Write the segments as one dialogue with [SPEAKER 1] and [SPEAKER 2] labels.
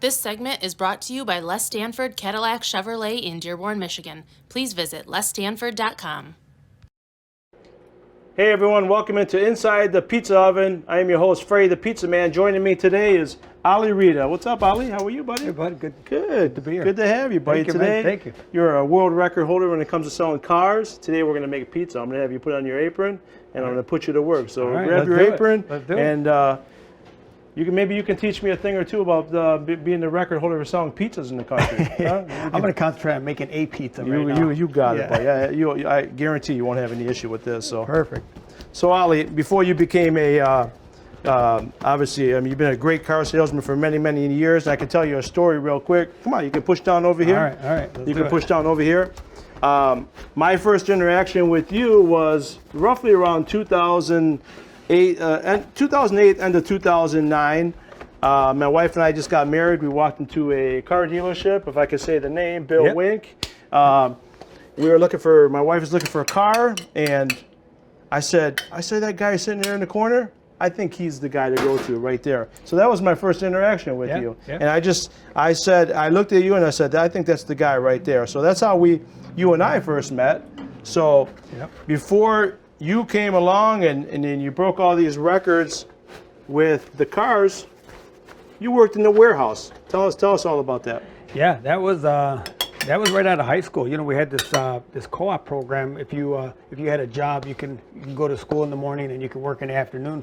[SPEAKER 1] This segment is brought to you by Les Stanford Cadillac Chevrolet in Dearborn, Michigan. Please visit lesstanford.com.
[SPEAKER 2] Hey everyone, welcome into Inside the Pizza Oven. I am your host, Fredi, the Pizza Man. Joining me today is Reda. What's up, Ali? How are you, buddy?
[SPEAKER 3] Hey, bud.
[SPEAKER 2] Good
[SPEAKER 3] to be here.
[SPEAKER 2] Good to have you, buddy.
[SPEAKER 3] Thank you,
[SPEAKER 2] today,
[SPEAKER 3] man. Thank you.
[SPEAKER 2] You're a world record holder when it comes to selling cars. Today we're going to make a pizza. I'm going to have you put on your apron, and I'm going to put you to work. So grab your apron, and maybe you can teach me a thing or two about being the record holder for selling pizzas in the country. Huh?
[SPEAKER 3] I'm going to concentrate on making a pizza right now.
[SPEAKER 2] You got it, buddy. I guarantee you won't have any issue with this. So
[SPEAKER 3] perfect.
[SPEAKER 2] So Ali, before you became obviously, you've been a great car salesman for many, many years. And I can tell you a story real quick. Come on, you can push down over here.
[SPEAKER 3] All right.
[SPEAKER 2] You can push down over here. My first interaction with you was roughly around 2008, end of 2009. My wife and I just got married. We walked into a car dealership, if I could say the name, Bill Wink. My wife was looking for a car, and I said, that guy sitting there in the corner, I think he's the guy to go to right there. So that was my first interaction with you. Yeah. And I looked at you and I said, I think that's the guy right there. So that's how you and I first met. So before you came along and then you broke all these records with the cars, you worked in the warehouse. Tell us all about that.
[SPEAKER 3] Yeah, that was right out of high school. You know, we had this co-op program. If you had a job, you can go to school in the morning and you can work in the afternoon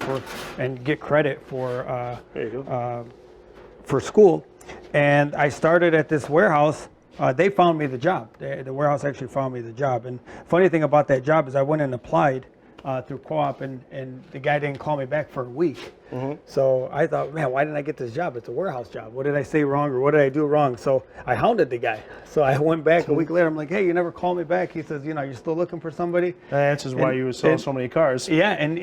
[SPEAKER 3] and get credit for school. And I started at this warehouse. They found me the job. The warehouse actually found me the job. And funny thing about that job is I went and applied through co-op, and the guy didn't call me back for a week. Mm-hmm. So I thought, man, why didn't I get this job? It's a warehouse job. What did I say wrong, or what did I do wrong? So I hounded the guy. So I went back a week later. I'm like, hey, you never called me back. He says, you're still looking for somebody?
[SPEAKER 2] That answers why you sell so many cars.
[SPEAKER 3] Yeah, and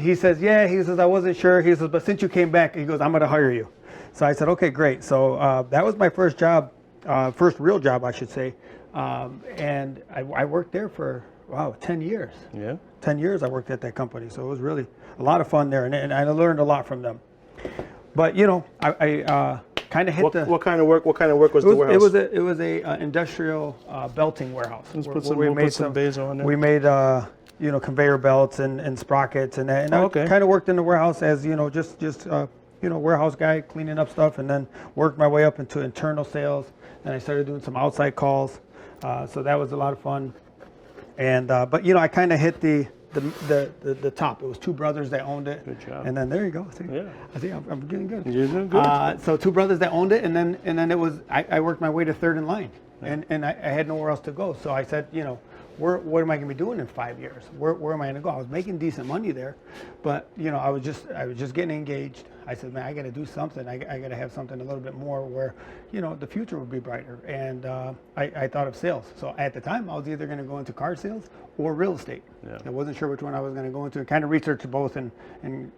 [SPEAKER 3] he says, I wasn't sure. He says, but since you came back, he goes, I'm going to hire you. So I said, okay, great. So that was my first job, first real job, I should say. And I worked there for, 10 years. Yeah. 10 years I worked at that company, so it was really a lot of fun there, and I learned a lot from them. But I kind of hit
[SPEAKER 2] what kind of work was the warehouse?
[SPEAKER 3] It was a industrial belting warehouse.
[SPEAKER 2] Let's put some bezo on there.
[SPEAKER 3] We made conveyor belts and sprockets and that. And I kind of worked in the warehouse as just warehouse guy cleaning up stuff, and then worked my way up into internal sales. And I started doing some outside calls, so that was a lot of fun. And but I kind of hit the top. It was two brothers that owned it.
[SPEAKER 2] Good job.
[SPEAKER 3] And then there you go. I think I'm getting good.
[SPEAKER 2] You're doing good.
[SPEAKER 3] So two brothers that owned it, and then it was I worked my way to third in line, and I had nowhere else to go. So I said, what am I going to be doing in 5 years? Where am I going to go? I was making decent money there, but I was just getting engaged. I said, man, I got to do something. I got to have something a little bit more where the future would be brighter. And I thought of sales. So at the time, I was either going to go into car sales or real estate. Yeah. I wasn't sure which one I was going to go into. I kind of researched both and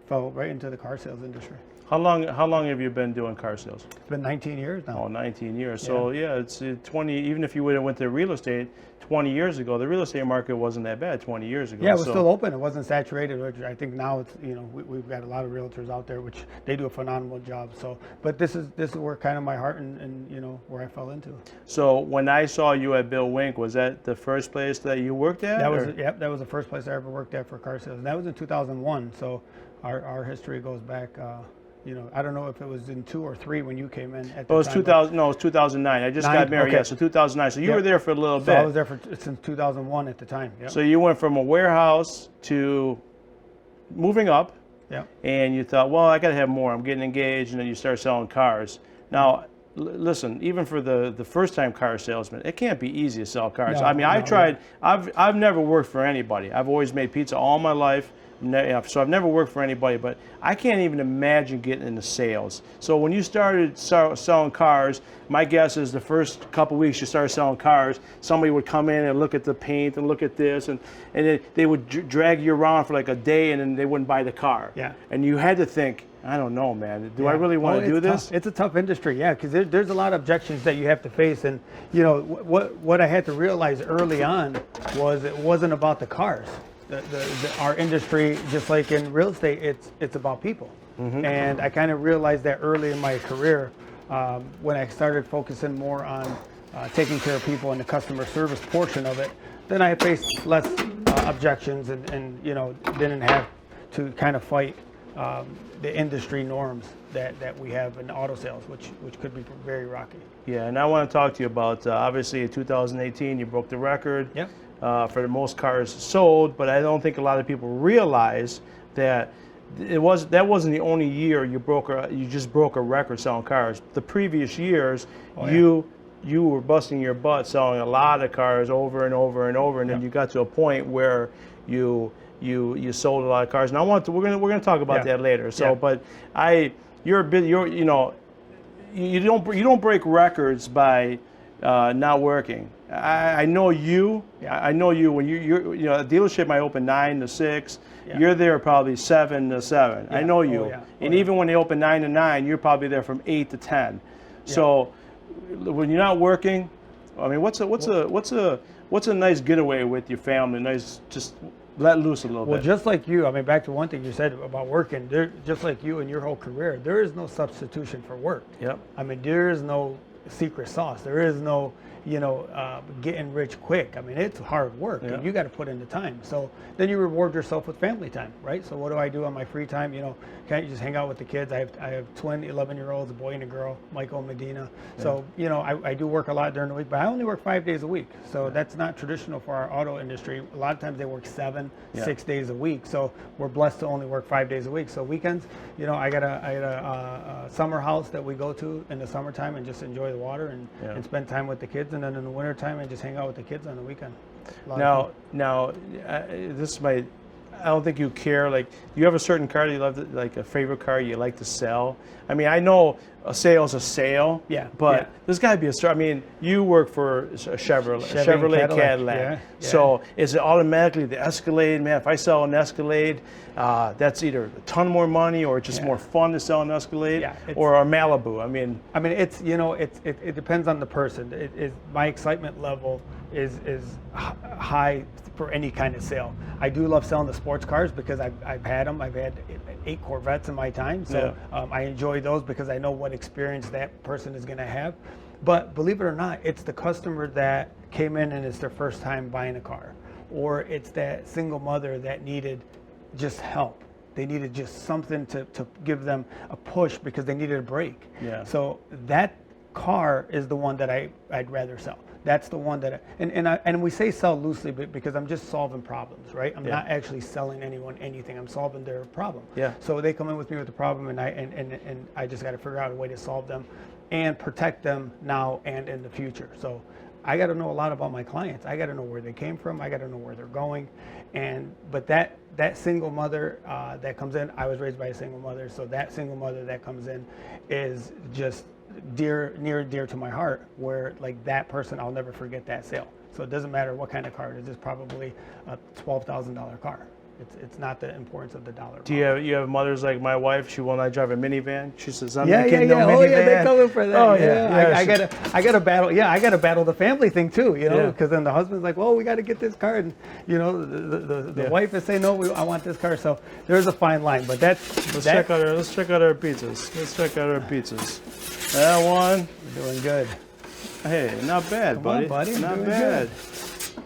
[SPEAKER 3] fell right into the car sales industry.
[SPEAKER 2] How long have you been doing car sales?
[SPEAKER 3] It's been 19 years now.
[SPEAKER 2] Oh, 19 years. Yeah. So it's 20. Even if you would have went to real estate 20 years ago, the real estate market wasn't that bad 20 years ago.
[SPEAKER 3] Yeah, it was still open. It wasn't saturated, which I think now it's we've got a lot of realtors out there, which they do a phenomenal job. So, but this is where kind of my heart and where I fell into.
[SPEAKER 2] So when I saw you at Bill Wink, was that the first place that you worked at?
[SPEAKER 3] That was the first place I ever worked at for car sales, and that was in 2001. So our history goes back. I don't know if it was in 2 or 3 when you came in. It
[SPEAKER 2] was 2000. No, it was 2009. I just got married. Okay. Yeah, so 2009. So you were there for a little bit.
[SPEAKER 3] So I was there since 2001 at the time. Yep.
[SPEAKER 2] So you went from a warehouse to moving up.
[SPEAKER 3] Yeah.
[SPEAKER 2] And you thought, well, I got to have more. I'm getting engaged, and then you start selling cars. Now, listen, even for the first-time car salesman, it can't be easy to sell cars. I've tried. I've never worked for anybody. I've always made pizza all my life. So I've never worked for anybody, but I can't even imagine getting into sales. So when you started selling cars, my guess is the first couple weeks you started selling cars, somebody would come in and look at the paint and look at this, and they would drag you around for like a day, and then they wouldn't buy the car.
[SPEAKER 3] Yeah.
[SPEAKER 2] And you had to think, I don't know, man. Do I really want to do this?
[SPEAKER 3] It's a tough industry, yeah, because there's a lot of objections that you have to face. And what I had to realize early on was it wasn't about the cars. Our industry, just like in real estate, it's about people. Mm-hmm. And I kind of realized that early in my career, when I started focusing more on taking care of people and the customer service portion of it, then I faced less objections and you know, didn't have to kind of fight the industry norms that we have in auto sales, which could be very rocky.
[SPEAKER 2] Yeah, and I want to talk to you about obviously in 2018 you broke the record for the most cars sold, but I don't think a lot of people realize that that wasn't the only year you just broke a record selling cars. The previous years, you were busting your butt selling a lot of cars over and over and over, and then you got to a point where you sold a lot of cars. And we're gonna talk about that later. So, but you don't break records by not working. I know you. I know you when a dealership might open 9 to 6. You're there probably 7 to 7. I know you. And even when they open 9 to 9, you're probably there from 8 to 10. So when you're not working, I mean, what's a nice getaway with your family? Nice, just let loose a little bit.
[SPEAKER 3] Well, just like you, I mean, back to one thing you said about working, just like you in your whole career, there is no substitution for work.
[SPEAKER 2] Yep.
[SPEAKER 3] I mean, there is no secret sauce. There is no, getting rich quick. I mean, it's hard work. And you got to put in the time. So then you reward yourself with family time, right? So what do I do on my free time? Can't you just hang out with the kids? I have twin 11-year-olds, a boy and a girl, Michael and Medina. So, I do work a lot during the week, but I only work 5 days a week. So that's not traditional for our auto industry. A lot of times they work 6 days a week. So we're blessed to only work 5 days a week. So weekends, I got a summer house that we go to in the summertime and just enjoy the water and spend time with the kids. And then in the wintertime, I just hang out with the kids on the weekend.
[SPEAKER 2] Now, this might, I don't think you care. Like, do you have a certain car that you love, like a favorite car you like to sell? I mean, I know a sale is a sale. But there's got to be I mean, you work for a Chevrolet Cadillac. So is it automatically the Escalade? Man, if I sell an Escalade, that's either a ton more money or just more fun to sell an Escalade, or a Malibu. I mean,
[SPEAKER 3] it's it depends on the person. My excitement level is high for any kind of sale. I do love selling the sports cars because I've had them. I've had 8 Corvettes in my time, so I enjoy those because I know what experience that person is going to have. But believe it or not, it's the customer that came in and it's their first time buying a car, or it's that single mother that needed just help. They needed just something to give them a push because they needed a break. So that car is the one that I'd rather sell. That's the one that and we say sell loosely because I'm just solving problems, right? I'm not actually selling anyone anything. I'm solving their problem. So they come in with me with a problem, and I just got to figure out a way to solve them and protect them now and in the future. So I got to know a lot about my clients. I got to know where they came from. I got to know where they're going. But that single mother that comes in, I was raised by a single mother, so that single mother that comes in is just near and dear to my heart, where like that person, I'll never forget that sale. So it doesn't matter what kind of car it is. It's probably a $12,000 car. It's not the importance of the dollar.
[SPEAKER 2] Do you have mothers like my wife? She will not drive a minivan. She says, "I'm
[SPEAKER 3] no
[SPEAKER 2] minivan."
[SPEAKER 3] They come in for that.
[SPEAKER 2] Oh
[SPEAKER 3] I got to battle. Yeah, I got to battle the family thing too. Because then the husband's like, "Well, we got to get this car," and the wife is saying, "No, I want this car." So there's a fine line. But let's check out our pizzas. That one,
[SPEAKER 2] we're doing good. Hey, not bad,
[SPEAKER 3] buddy.
[SPEAKER 2] Not bad. Good.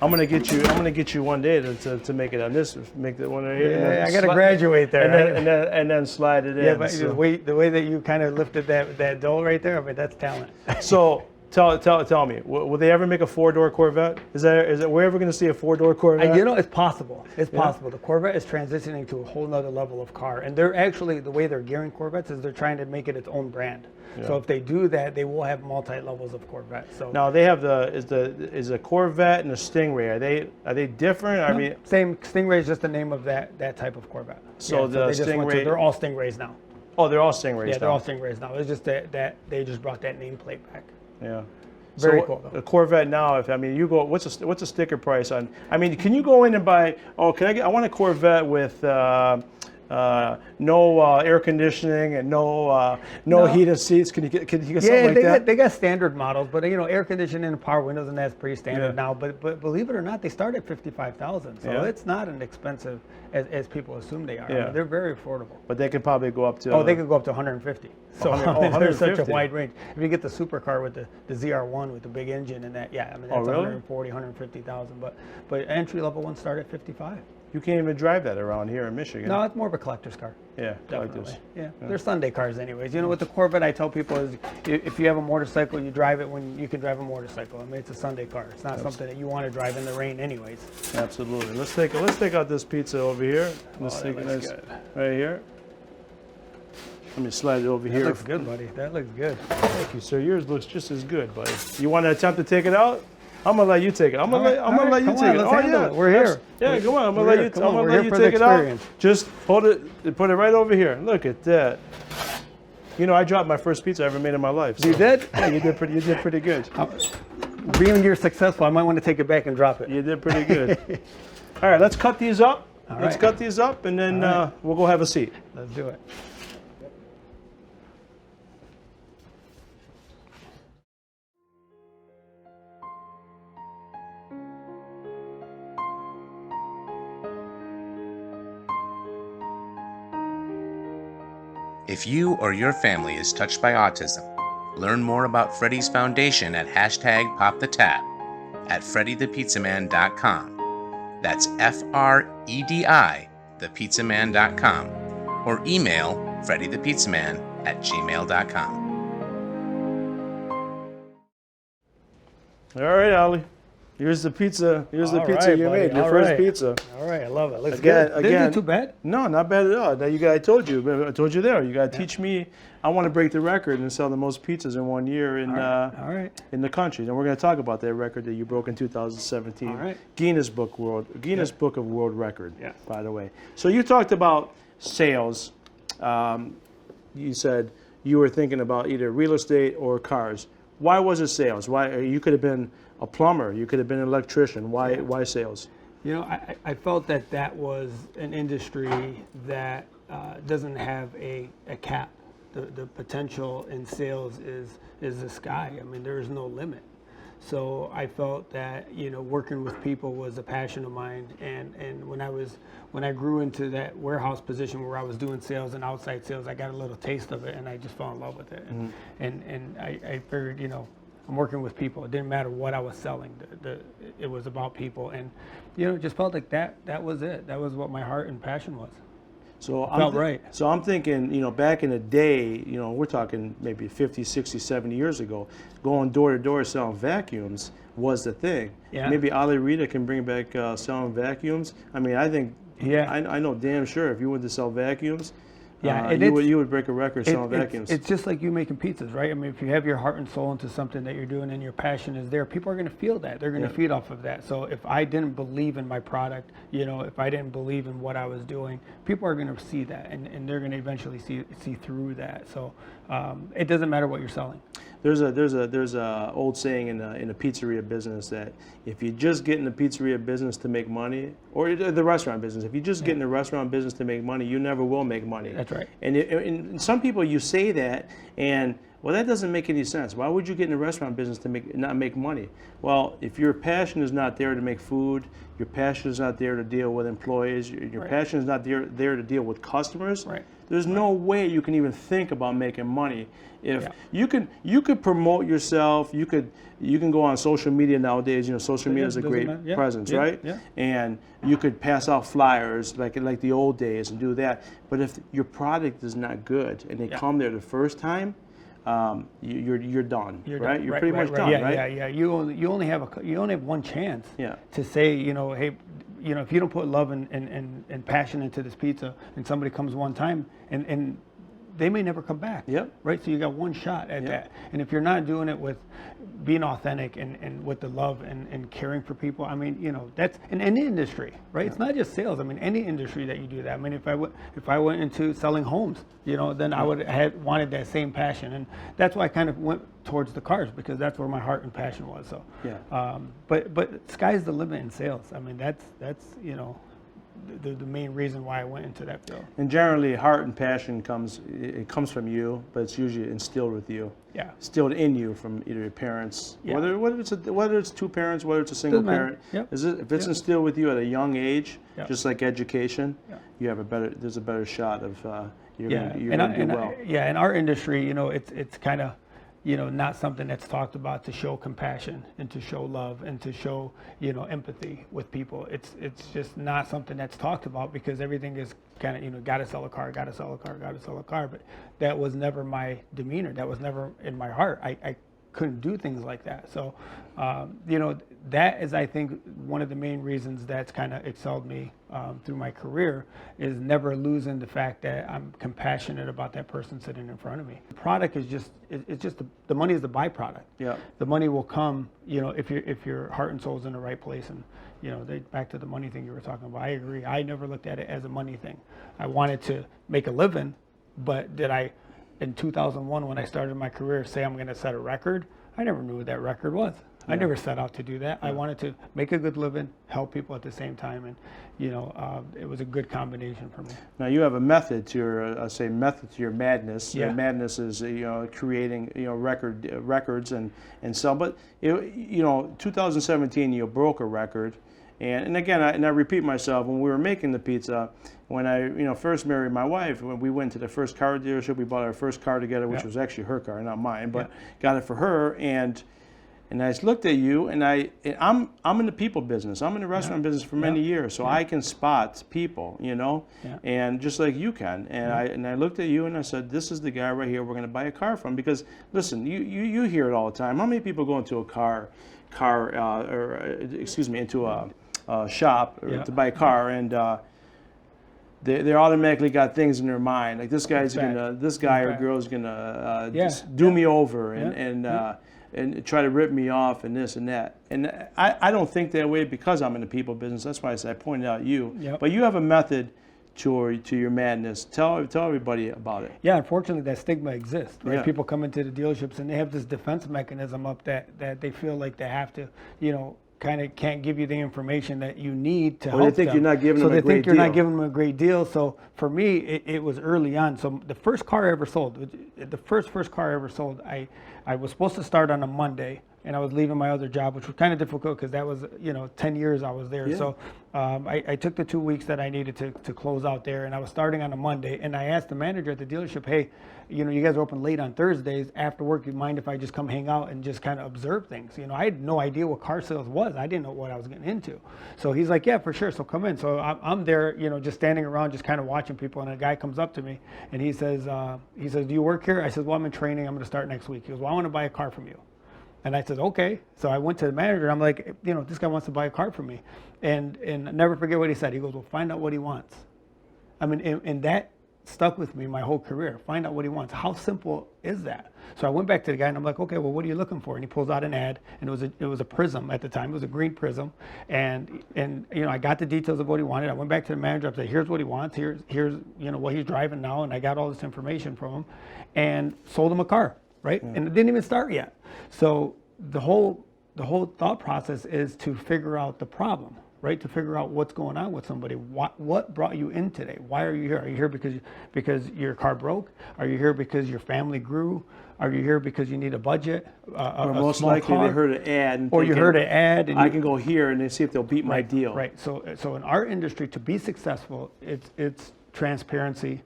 [SPEAKER 2] I'm gonna get you one day to make it on this. Make that one right here.
[SPEAKER 3] Yeah, I gotta graduate there.
[SPEAKER 2] And then slide it in.
[SPEAKER 3] Yeah, but the way that you kind of lifted that dough right there, I mean, that's talent.
[SPEAKER 2] So tell me, will they ever make a 4-door Corvette? Is we ever gonna see a 4-door Corvette?
[SPEAKER 3] It's possible. It's possible. The Corvette is transitioning to a whole nother level of car, and they're actually, the way they're gearing Corvettes is they're trying to make it its own brand. So if they do that, they will have multi-levels of Corvette. So
[SPEAKER 2] now they have is a Corvette and a Stingray. Are they different?
[SPEAKER 3] No, I mean, same. Stingray is just the name of that type of Corvette.
[SPEAKER 2] So the Stingray,
[SPEAKER 3] they're all Stingrays now.
[SPEAKER 2] Oh, they're all Stingrays.
[SPEAKER 3] Yeah, they're all Stingrays now. It's just that they just brought that nameplate back.
[SPEAKER 2] Yeah.
[SPEAKER 3] Very cool though.
[SPEAKER 2] A Corvette now, you go, what's a sticker price on? I mean, can you go in and buy? Oh, I want a Corvette with no air conditioning and no heated seats. Can you get something like that?
[SPEAKER 3] They got standard models, but air conditioning and power windows, and that's pretty standard now. But believe it or not, they start at $55,000, so it's not as expensive as people assume they are. I mean, they're very affordable.
[SPEAKER 2] But they can probably go up to.
[SPEAKER 3] They could go up to 150. So there's such a wide range. If you get the supercar with the ZR1 with the big engine and that, I mean that's 140, 150,000. But entry level ones start at 55.
[SPEAKER 2] You can't even drive that around here in Michigan.
[SPEAKER 3] No, it's more of a collector's car.
[SPEAKER 2] Yeah,
[SPEAKER 3] definitely. Yeah, they're Sunday cars anyways. With the Corvette, I tell people is if you have a motorcycle, you drive it when you can drive a motorcycle. I mean, it's a Sunday car. It's not something that you want to drive in the rain anyways.
[SPEAKER 2] Absolutely. Let's take out this pizza over here. Let's take it nice right here. Let me slide it over here.
[SPEAKER 3] That looks good, buddy. That looks good.
[SPEAKER 2] Thank you, sir. Yours looks just as good, buddy. You want to attempt to take it out? I'm gonna let you take it. I'm gonna let you take it.
[SPEAKER 3] Oh yeah, we're here.
[SPEAKER 2] Yeah, come on. I'm gonna let you take it out. Just hold it, put it right over here. Look at that. I dropped my first pizza I ever made in my life. So.
[SPEAKER 3] You did?
[SPEAKER 2] Yeah, you did pretty good.
[SPEAKER 3] Being you're successful, I might want to take it back and drop it.
[SPEAKER 2] You did pretty good. All right, let's cut these up. Let's cut these up, and then we'll go have a seat.
[SPEAKER 3] Let's do it.
[SPEAKER 4] If you or your family is touched by autism, learn more about Fredi's foundation at #PopTheTap at FrediThePizzaMan.com. That's FREDI, thepizzaman.com, or email FrediThePizzaman@gmail.com.
[SPEAKER 2] All right, Ollie. Here's the pizza. Here's the pizza you made. Your first pizza.
[SPEAKER 3] All right, I love it. Looks good. Didn't do too bad.
[SPEAKER 2] No, not bad at all. Now I told you there. You got to teach me. I want to break the record and sell the most pizzas in 1 year in the country. And we're going to talk about that record that you broke in 2017.
[SPEAKER 3] All right.
[SPEAKER 2] Guinness Book of World Record. Yeah. By the way. So you talked about sales. You said you were thinking about either real estate or cars. Why was it sales? Why you could have been a plumber, you could have been an electrician. Why sales?
[SPEAKER 3] I felt that was an industry that doesn't have a cap. The potential in sales is the sky. I mean, there is no limit. So I felt that working with people was a passion of mine, and when I grew into that warehouse position where I was doing sales and outside sales, I got a little taste of it, and I just fell in love with it. And I figured, I'm working with people. It didn't matter what I was selling. It was about people, and just felt like that was it. That was what my heart and passion was.
[SPEAKER 2] So I'm thinking, back in the day, we're talking maybe 50, 60, 70 years ago, going door to door selling vacuums was the thing. Yeah. Maybe Reda can bring back selling vacuums. I mean, I think, I know damn sure if you went to sell vacuums, you would break a record selling vacuums.
[SPEAKER 3] It's just like you making pizzas, right? I mean, if you have your heart and soul into something that you're doing and your passion is there, people are going to feel that. They're going to feed off of that. So if I didn't believe in my product, if I didn't believe in what I was doing, people are going to see that, and they're going to eventually see through that. So it doesn't matter what you're selling.
[SPEAKER 2] There's a old saying in the pizzeria business that if you just get in the pizzeria business to make money, or the restaurant business, if you just get in the restaurant business to make money, you never will make money.
[SPEAKER 3] That's right.
[SPEAKER 2] And some people, you say that, and well, that doesn't make any sense. Why would you get in the restaurant business to not make money? Well, if your passion is not there to make food, your passion is not there to deal with employees, your passion is not there to deal with customers, there's no way you can even think about making money. If you could promote yourself, you can go on social media nowadays. Social media is a great presence, right? Yeah. And you could pass out flyers like the old days and do that. But if your product is not good and they come there the first time, you're done, right? You're pretty much done, right?
[SPEAKER 3] Yeah. You only have one chance to say, hey, if you don't put love and passion into this pizza, and somebody comes one time and they may never come back. Yep. Right. So you got one shot at that. And if you're not doing it with being authentic and with the love and caring for people, I mean, that's in any industry, right? Yeah. It's not just sales. I mean, any industry that you do that. I mean, if I went into selling homes, then I would have wanted that same passion, and that's why I kind of went towards the cars, because that's where my heart and passion was. So, but sky's the limit in sales. I mean, that's the main reason why I went into that field.
[SPEAKER 2] And generally, heart and passion comes from you, but it's usually instilled with you.
[SPEAKER 3] Yeah.
[SPEAKER 2] Instilled in you from either your parents,
[SPEAKER 3] Yeah.
[SPEAKER 2] whether it's two parents, whether it's a single
[SPEAKER 3] Doesn't matter.
[SPEAKER 2] parent.
[SPEAKER 3] Yep.
[SPEAKER 2] If it's
[SPEAKER 3] Yep.
[SPEAKER 2] instilled with you at a young age,
[SPEAKER 3] Yep.
[SPEAKER 2] just like education,
[SPEAKER 3] Yep.
[SPEAKER 2] there's a better shot of you're
[SPEAKER 3] Yeah,
[SPEAKER 2] going to do well.
[SPEAKER 3] Yeah, in our industry, you know, it's kind of, you know, not something that's talked about to show compassion and to show love and to show, you know, empathy with people. It's just not something that's talked about because everything is kind of, you know, got to sell a car, got to sell a car, got to sell a car. But that was never my demeanor. That was never in my heart. I couldn't do things like that. So, you know, that is, I think, one of the main reasons that's kind of excelled me through my career is never losing the fact that I'm compassionate about that person sitting in front of me. The product is just, it's just the money is the byproduct.
[SPEAKER 2] Yeah.
[SPEAKER 3] The money will come, you know, if your heart and soul is in the right place. And, you know, back to the money thing you were talking about, I agree. I never looked at it as a money thing. I wanted to make a living, but did I, in 2001, when I started my career, say I'm going to set a record? I never knew what that record was. I never set out to do that. I wanted to make a good living, help people at the same time, and you know, it was a good combination for me.
[SPEAKER 2] Now you have a method to your, method to your madness.
[SPEAKER 3] Yeah.
[SPEAKER 2] Madness is, you know, creating, you know, records and sell. But you know, 2017 you broke a record, and again, I repeat myself. When we were making the pizza, when I, you know, first married my wife, when we went to the first car dealership, we bought our first car together, which was actually her car, not mine, but got it for her. And I just looked at you, and I'm in the people business. I'm in the restaurant business for many years, so I can spot people, you know, and just like you can. And I looked at you and I said, this is the guy right here we're going to buy a car from. Because listen, you hear it all the time. How many people go into a into a shop to buy a car and they automatically got things in their mind like this guy or girl is gonna just do me over and try to rip me off and this and that. And I don't think that way because I'm in the people business. That's why I pointed out you.
[SPEAKER 3] Yep.
[SPEAKER 2] But you have a method to your madness. Tell everybody about it.
[SPEAKER 3] Yeah, unfortunately, that stigma exists. Right?
[SPEAKER 2] Yeah.
[SPEAKER 3] People come into the dealerships and they have this defense mechanism up that they feel like they have to, you know, kind of can't give you the information that you need to help them.
[SPEAKER 2] They think you're not giving them a great deal.
[SPEAKER 3] So they think you're not giving them a great deal. So for me, it was early on. So the first car I ever sold, the first car I ever sold, I was supposed to start on a Monday, and I was leaving my other job, which was kind of difficult because that was, you know, 10 years I was there. Yeah. So I took the 2 weeks that I needed to close out there, and I was starting on a Monday. And I asked the manager at the dealership, hey, you know, you guys are open late on Thursdays. After work, you mind if I just come hang out and just kind of observe things? You know, I had no idea what car sales was. I didn't know what I was getting into. So he's like, yeah, for sure. So come in. So I'm there, you know, just standing around, just kind of watching people. And a guy comes up to me and he says, do you work here? I said, well, I'm in training. I'm going to start next week. He goes, well, I want to buy a car from you. And I said, okay. So I went to the manager. I'm like, you know, this guy wants to buy a car from me. And I'll never forget what he said. He goes, well, find out what he wants. I mean, and that stuck with me my whole career. Find out what he wants. How simple is that? So I went back to the guy and I'm like, okay, well, what are you looking for? And he pulls out an ad, and it was a Prism at the time. It was a green Prism, and you know, I got the details of what he wanted. I went back to the manager. I said, here's what he wants. Here's you know what he's driving now, and I got all this information from him, and sold him a car. Right, and it didn't even start yet. So the whole thought process is to figure out the problem. Right, to figure out what's going on with somebody. What brought you in today? Why are you here? Are you here because your car broke? Are you here because your family grew? Are you here because you need a budget?
[SPEAKER 2] Or most likely
[SPEAKER 3] car?
[SPEAKER 2] They heard an ad.
[SPEAKER 3] Or you heard an ad. And
[SPEAKER 2] I can go here and they see if they'll beat my deal.
[SPEAKER 3] Right. So in our industry, to be successful, it's transparency.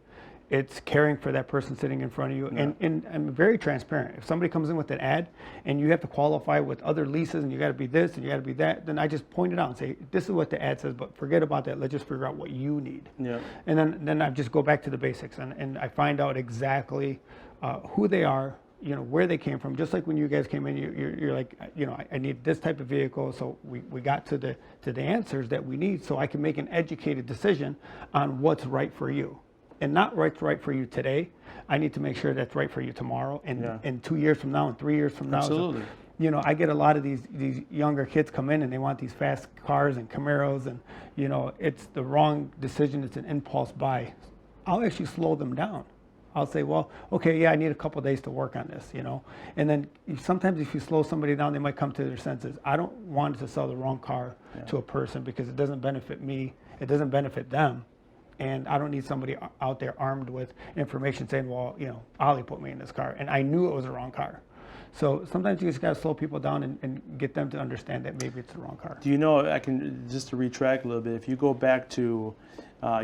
[SPEAKER 3] It's caring for that person sitting in front of you. Yeah. And I'm very transparent. If somebody comes in with an ad and you have to qualify with other leases and you got to be this and you got to be that, then I just point it out and say, this is what the ad says, but forget about that. Let's just figure out what you need. Yeah. And then I just go back to the basics and I find out exactly who they are, you know, where they came from. Just like when you guys came in, you're like, you know, I need this type of vehicle. So we got to the answers that we need so I can make an educated decision on what's right for you. And not what's right for you today. I need to make sure that's right for you tomorrow and 2 years from now and 3 years from now.
[SPEAKER 2] Absolutely.
[SPEAKER 3] So, you know, I get a lot of these younger kids come in and they want these fast cars and Camaros, and you know, it's the wrong decision. It's an impulse buy. I'll actually slow them down. I'll say, well, okay, yeah, I need a couple of days to work on this, you know. And then sometimes if you slow somebody down, they might come to their senses. I don't want to sell the wrong car to a person because it doesn't benefit me It doesn't benefit them. And I don't need somebody out there armed with information saying, well, Ollie put me in this car. And I knew it was the wrong car. So sometimes you just got to slow people down and get them to understand that maybe it's the wrong car.
[SPEAKER 2] Do you know, I can, just to retract a little bit, if you go back to,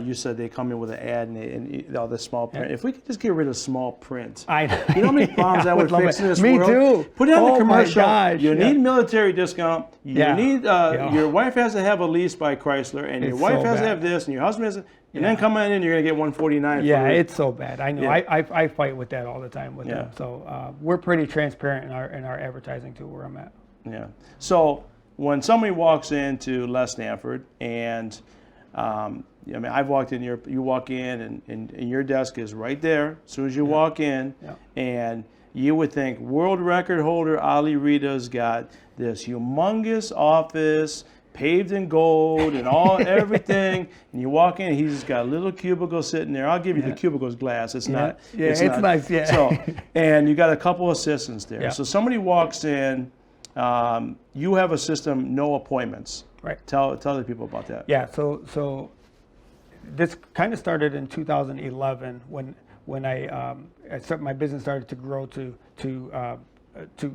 [SPEAKER 2] you said they come in with an ad and all the small print. If we could just get rid of small print.
[SPEAKER 3] I
[SPEAKER 2] You know how many problems that would fix in this
[SPEAKER 3] Me
[SPEAKER 2] world?
[SPEAKER 3] too.
[SPEAKER 2] Put it on the
[SPEAKER 3] my
[SPEAKER 2] commercial.
[SPEAKER 3] gosh,
[SPEAKER 2] You need military discount. You need, your wife has to have a lease by Chrysler, and your
[SPEAKER 3] It's
[SPEAKER 2] wife
[SPEAKER 3] so
[SPEAKER 2] has to
[SPEAKER 3] bad.
[SPEAKER 2] have this, and your husband has to, and then come in and you're going to get 149.
[SPEAKER 3] Yeah,
[SPEAKER 2] for,
[SPEAKER 3] it's so bad. I know.
[SPEAKER 2] Yeah.
[SPEAKER 3] I fight with that all the time with them. So we're pretty transparent in our advertising too, where I'm at.
[SPEAKER 2] Yeah. So when somebody walks into Les Stanford, and I've walked in you walk in, and your desk is right there as soon as you walk in, and you would think world record holder Ali Reda's got this humongous office, paved in gold and everything, and you walk in, he's just got a little cubicle sitting there. I'll give you the cubicle's glass. It's not.
[SPEAKER 3] Yeah, it's nice. Yeah.
[SPEAKER 2] So, and you got a couple assistants there.
[SPEAKER 3] Yeah.
[SPEAKER 2] So somebody walks in, you have a system, no appointments.
[SPEAKER 3] Right.
[SPEAKER 2] Tell the people about that.
[SPEAKER 3] Yeah. So this kind of started in 2011 when my business started to grow to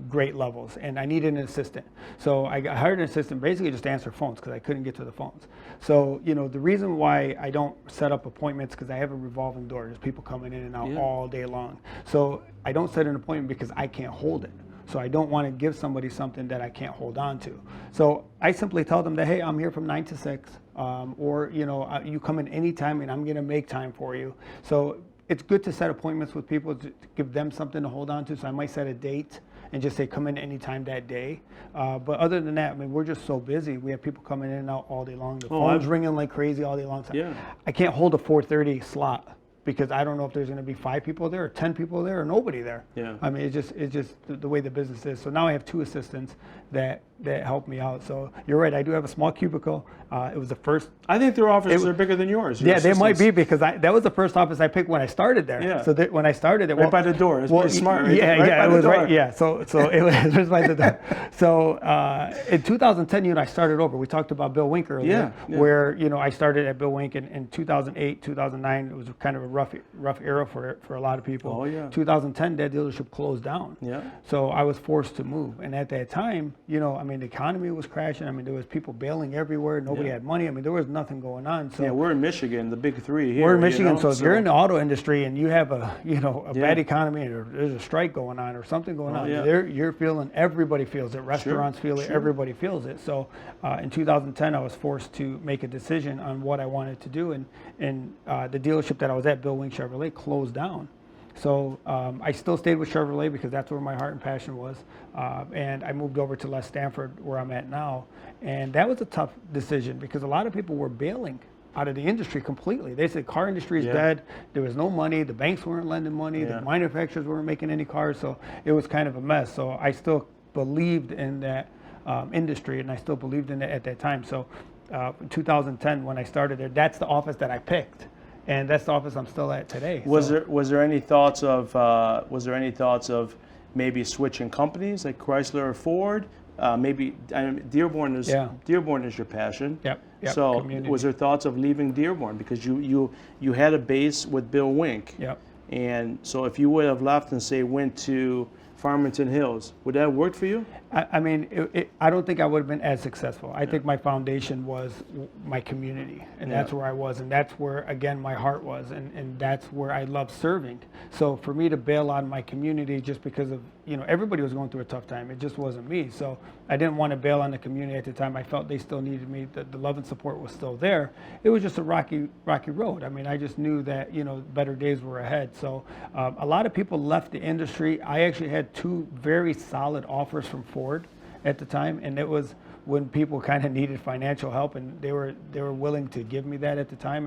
[SPEAKER 3] great levels, and I needed an assistant. So I hired an assistant basically just to answer phones because I couldn't get to the phones. So, the reason why I don't set up appointments, because I have a revolving door. There's people coming in and out all day long. So I don't set an appointment because I can't hold it. So I don't want to give somebody something that I can't hold on to. So I simply tell them that, hey, I'm here from 9 to 6, or, you come in anytime and I'm going to make time for you. So it's good to set appointments with people to give them something to hold on to. So I might set a date and just say, come in anytime that day. But other than that, we're just so busy. We have people coming in and out all day long. The phone's ringing like crazy all day long. So I can't hold a 4:30 slot because I don't know if there's going to be 5 people there or 10 people there or nobody there. Yeah. It's just the way the business is. So now I have 2 assistants that help me out. So you're right. I do have a small cubicle. It was the first.
[SPEAKER 2] I think their offices are bigger than yours.
[SPEAKER 3] Yeah, they might be because that was the first office I picked when I started there.
[SPEAKER 2] Yeah.
[SPEAKER 3] So when I started it,
[SPEAKER 2] right by the door. It's pretty smart. Right?
[SPEAKER 3] Yeah,
[SPEAKER 2] it
[SPEAKER 3] was right. Yeah. So it was just by the door. So in 2010, I started over. We talked about Bill Wink earlier, where I started at Bill Wink in 2008, 2009. It was kind of a rough era for a lot of people.
[SPEAKER 2] Oh yeah.
[SPEAKER 3] 2010, that dealership closed down.
[SPEAKER 2] Yeah.
[SPEAKER 3] So I was forced to move, and at that time, the economy was crashing. There was people bailing everywhere. Nobody had money. There was nothing going on. So
[SPEAKER 2] we're in Michigan, the big 3 here.
[SPEAKER 3] We're in Michigan, so if you're in the auto industry and you have a bad economy, or there's a strike going on or something going on, you're feeling. Everybody feels it. Restaurants feel it. Everybody feels it. So in 2010, I was forced to make a decision on what I wanted to do, and the dealership that I was at, Bill Wink Chevrolet, closed down. So I still stayed with Chevrolet because that's where my heart and passion was. And I moved over to Les Stanford, where I'm at now. And that was a tough decision because a lot of people were bailing out of the industry completely. They said car industry is dead. There was no money. The banks weren't lending money. The manufacturers weren't making any cars. So it was kind of a mess. So I still believed in that industry, and I still believed in it at that time. So in 2010, when I started there, that's the office that I picked. And that's the office I'm still at today.
[SPEAKER 2] Was there any thoughts of maybe switching companies like Chrysler or Ford? Maybe Dearborn is your passion.
[SPEAKER 3] Yep.
[SPEAKER 2] So
[SPEAKER 3] community.
[SPEAKER 2] was there thoughts of leaving Dearborn because you had a base with Bill Wink?
[SPEAKER 3] Yep.
[SPEAKER 2] And so if you would have left and say went to Farmington Hills, would that have worked for you?
[SPEAKER 3] I don't think I would have been as successful. I think my foundation was my community, and that's where I was, and that's where, again, my heart was, and that's where I love serving. So for me to bail on my community just because of, everybody was going through a tough time. It just wasn't me. So I didn't want to bail on the community at the time. I felt they still needed me. The love and support was still there. It was just a rocky road. I just knew that, better days were ahead. So a lot of people left the industry. I actually had 2 very solid offers from Ford at the time, and it was when people kind of needed financial help, and they were willing to give me that at the time,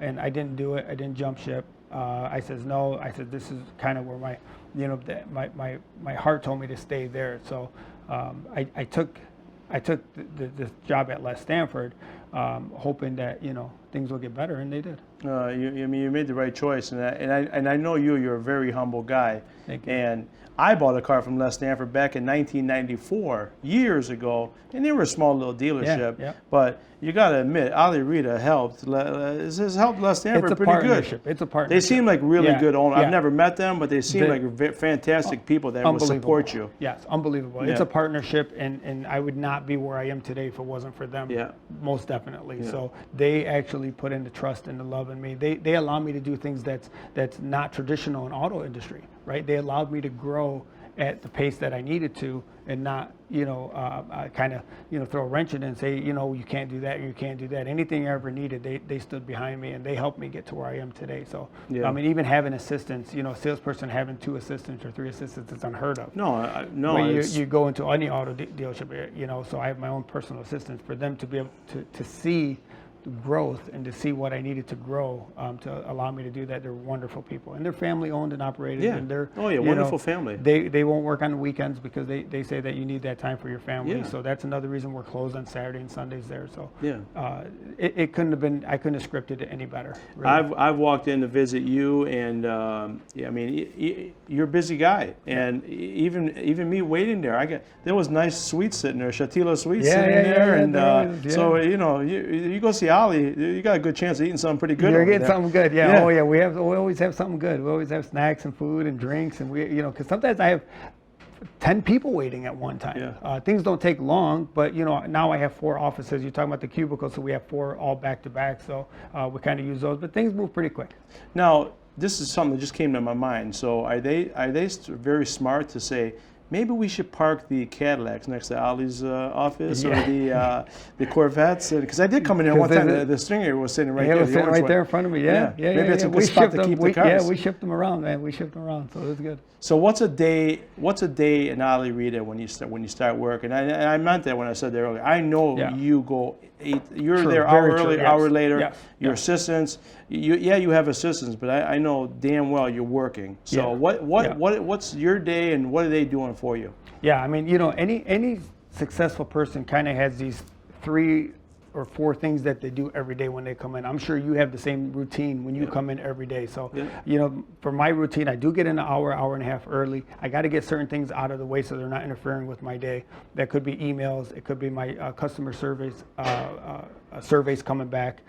[SPEAKER 3] and I didn't do it. I didn't jump ship. I says no. I said this is kind of where my heart told me to stay there. So I took the job at Les Stanford, hoping that things will get better, and they did.
[SPEAKER 2] I mean, you made the right choice, and I know you're a very humble guy.
[SPEAKER 3] Thank you.
[SPEAKER 2] And I bought a car from Les Stanford back in 1994, years ago, and they were a small little dealership.
[SPEAKER 3] Yeah.
[SPEAKER 2] But you got to admit, Ali Reda helped. Has helped Les Stanford
[SPEAKER 3] It's a
[SPEAKER 2] pretty good.
[SPEAKER 3] partnership. It's a partnership.
[SPEAKER 2] They seem like really
[SPEAKER 3] Yeah,
[SPEAKER 2] good owners.
[SPEAKER 3] yeah.
[SPEAKER 2] I've never met them, but they seem like fantastic people that will support you.
[SPEAKER 3] Yes, unbelievable.
[SPEAKER 2] Yeah.
[SPEAKER 3] It's a partnership, and I would not be where I am today if it wasn't for them.
[SPEAKER 2] Yeah.
[SPEAKER 3] Most definitely.
[SPEAKER 2] Yeah.
[SPEAKER 3] So they actually put in the trust and the love in me. They allow me to do things that's not traditional in auto industry, right? They allowed me to grow at the pace that I needed to, and not, kind of, throw a wrench in it and say, you can't do that, you can't do that. Anything I ever needed, they stood behind me, and they helped me get to where I am today. So,
[SPEAKER 2] Yeah.
[SPEAKER 3] I mean, even having assistants, a salesperson having 2 assistants or 3 assistants is unheard of.
[SPEAKER 2] No.
[SPEAKER 3] But you go into any auto dealership, so I have my own personal assistants for them to be able to see growth and to see what I needed to grow to allow me to do that. They're wonderful people, and they're family owned and operated.
[SPEAKER 2] Yeah.
[SPEAKER 3] And they're
[SPEAKER 2] Wonderful family.
[SPEAKER 3] They won't work on the weekends because they say that you need that time for your family.
[SPEAKER 2] Yeah.
[SPEAKER 3] So that's another reason we're closed on Saturday and Sundays there. So
[SPEAKER 2] Yeah.
[SPEAKER 3] It couldn't have been. I couldn't have scripted it any better. Really.
[SPEAKER 2] I've walked in to visit you, and I mean, you're a busy guy, and even me waiting there, there was nice sweets sitting there, Chatila sweets sitting there, and
[SPEAKER 3] there is,
[SPEAKER 2] so you go see Ali, you got a good chance of eating something pretty good.
[SPEAKER 3] You're
[SPEAKER 2] over
[SPEAKER 3] getting
[SPEAKER 2] there.
[SPEAKER 3] something good, yeah.
[SPEAKER 2] Yeah.
[SPEAKER 3] Oh yeah, we always have something good. We always have snacks and food and drinks, and because sometimes I have 10 people waiting at one time.
[SPEAKER 2] Yeah.
[SPEAKER 3] Things don't take long, but now I have 4 offices. You're talking about the cubicles, so we have 4 all back to back. So we kind of use those, but things move pretty quick.
[SPEAKER 2] Now, this is something that just came to my mind. So are they very smart to say, maybe we should park the Cadillacs next to Ali's office, or the Corvettes? Because I did come in there one time. The Stinger was sitting right
[SPEAKER 3] Yeah,
[SPEAKER 2] there.
[SPEAKER 3] it was sitting right there in front of me. Yeah.
[SPEAKER 2] Maybe it's a good spot to keep the cars.
[SPEAKER 3] Yeah, we shipped them around, man. We shipped them around, so it was good.
[SPEAKER 2] So what's a day in Ali Reda when you start work? And I meant that when I said that earlier. I know you go 8. You're
[SPEAKER 3] True,
[SPEAKER 2] there hour
[SPEAKER 3] very true,
[SPEAKER 2] early,
[SPEAKER 3] yes.
[SPEAKER 2] hour later.
[SPEAKER 3] Yes,
[SPEAKER 2] Your
[SPEAKER 3] yes.
[SPEAKER 2] assistants. You have assistants, but I know damn well you're working. So what's your day, and what are they doing for you?
[SPEAKER 3] Yeah, I mean, any successful person kind of has these 3 or 4 things that they do every day when they come in. I'm sure you have the same routine when you come in every day. So, for my routine, I do get in an hour and a half early. I got to get certain things out of the way so they're not interfering with my day. That could be emails. It could be my customer surveys coming back.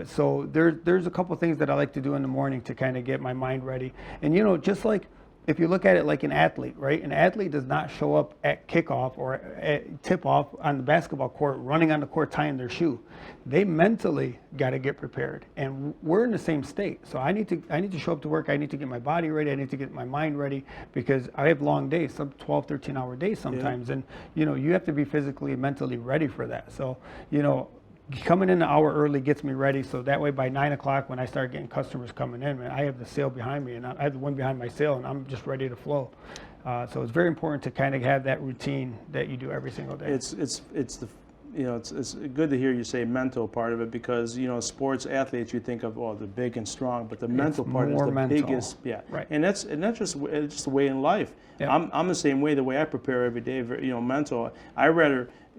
[SPEAKER 3] So there's a couple things that I like to do in the morning to kind of get my mind ready. And, just like, if you look at it like an athlete, right? An athlete does not show up at kickoff or at tip-off on the basketball court, running on the court, tying their shoe. They mentally got to get prepared, and we're in the same state. So I need to show up to work. I need to get my body ready. I need to get my mind ready, because I have long days, some 12, 13-hour days sometimes, and you have to be physically and mentally ready for that. So coming in an hour early gets me ready, so that way by 9 o'clock when I start getting customers coming in, man, I have the sale behind me, and I have the one behind my sale, and I'm just ready to flow. So it's very important to kind of have that routine that you do every single day.
[SPEAKER 2] It's good to hear you say mental part of it, because sports athletes, you think of the big and strong, but the mental part is the biggest. Yeah,
[SPEAKER 3] right.
[SPEAKER 2] And that's just it's the way in life.
[SPEAKER 3] Yeah.
[SPEAKER 2] I'm the same way. The way I prepare every day, mental.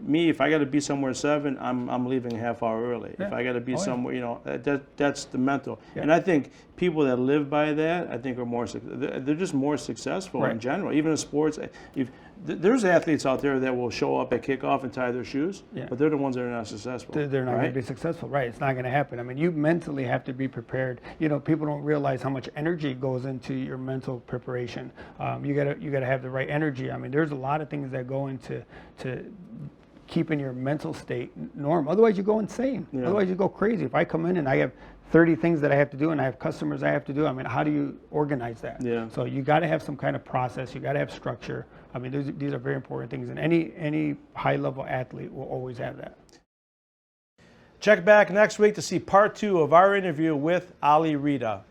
[SPEAKER 2] If I got to be somewhere at 7, I'm leaving a half hour early.
[SPEAKER 3] Yeah.
[SPEAKER 2] If I got to be somewhere, that's the mental.
[SPEAKER 3] Yeah.
[SPEAKER 2] And I think people that live by that, I think they're just more successful in general. Even in sports, there's athletes out there that will show up at kickoff and tie their shoes, but they're the ones that are not successful.
[SPEAKER 3] They're not going to be successful, right? It's not going to happen. I mean, you mentally have to be prepared. People don't realize how much energy goes into your mental preparation. You got to have the right energy. I mean, there's a lot of things that go into keeping your mental state normal. Otherwise, you go insane. Yeah. Otherwise, you go crazy. If I come in and I have 30 things that I have to do, and I have customers I have to do, I mean, how do you organize that?
[SPEAKER 2] Yeah.
[SPEAKER 3] So you got to have some kind of process. You got to have structure. I mean, these are very important things, and any high-level athlete will always have that.
[SPEAKER 2] Check back next week to see part 2 of our interview with Ali Reda.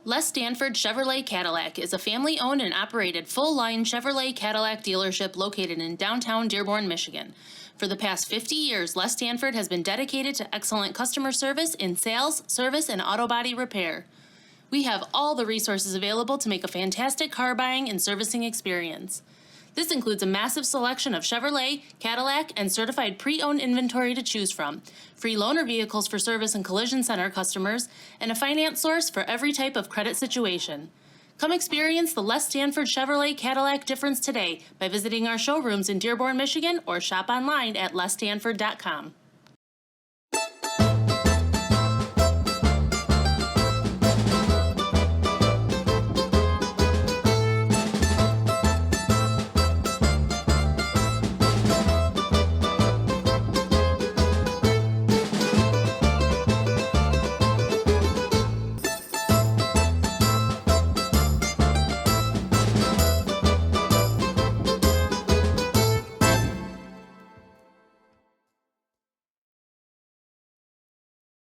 [SPEAKER 1] Les Stanford Chevrolet Cadillac is a family-owned and operated full-line Chevrolet Cadillac dealership located in downtown Dearborn, Michigan. For the past 50 years, Les Stanford has been dedicated to excellent customer service in sales, service, and auto body repair. We have all the resources available to make a fantastic car buying and servicing experience. This includes a massive selection of Chevrolet, Cadillac, and certified pre-owned inventory to choose from, free loaner vehicles for service and collision center customers, and a finance source for every type of credit situation. Come experience the Les Stanford Chevrolet Cadillac difference today by visiting our showrooms in Dearborn, Michigan, or shop online at lesstanford.com.